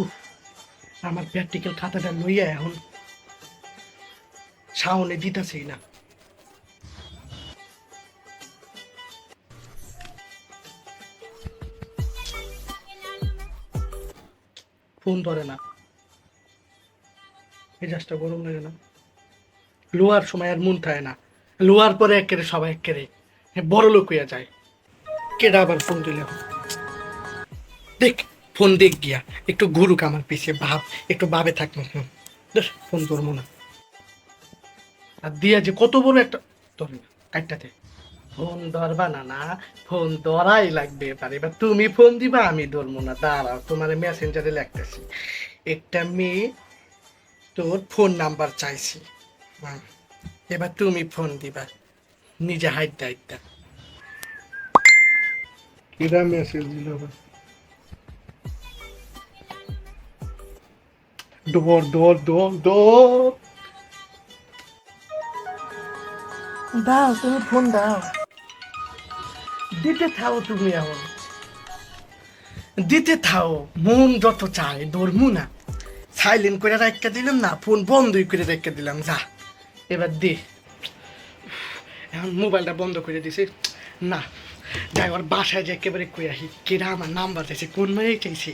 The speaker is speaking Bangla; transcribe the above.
উফ, আমার প্র্যাকটিক্যাল খাতাটা লইয়া এখন শাওনে দিতেছি না। ফোন ধরে না, মেজাজটা গরম লাগে না। লোয়ার সময় আর মন থাকে না, লোয়ার পরে একেবারে সবাই একেবারে বড় লোক হইয়া যায়। কেডা আবার ফোন দিল? দেখ, ফোন দেখ গিয়া একটু ঘুরুক আমার পিছিয়ে, ভাব একটু ভাবে থাক না। ফোন ধরবো না। আর দিয়া যে কত বড় একটা ধরে না, কাটটাতে ফোন ধরবা না, না ফোন ধরাই লাগবে। এবার এবার তুমি ফোন দিবা, আমি ধরবো না। দাঁড়াও, তোমার মেসেঞ্জারে লিখতেছি। একটা মেয়ে তোর ফোন নাম্বার চাইছি। হুম, এবার তুমি ফোন দিবা, নিজে হাইট দায়িত্ব। কিরা মেসেজ দিল? দৌড় দৌড় দৌড় দৌড়। দাও, তুমি ফোন দাও। দিতে থাও তুমি, এখন দিতে থাও। মন যত চায় ধরমু না। সাইলেন্ট করে রাখতে দিলাম না, ফোন বন্ধই করে রেখে দিলাম। যা, এবার দে। এখন মোবাইলটা বন্ধ করে দিছি। না, যাই ওর বাসায় যে একেবারে কই আহি, কেরা আমার নাম্বার চাইছে, কোন মেয়ে চাইছে।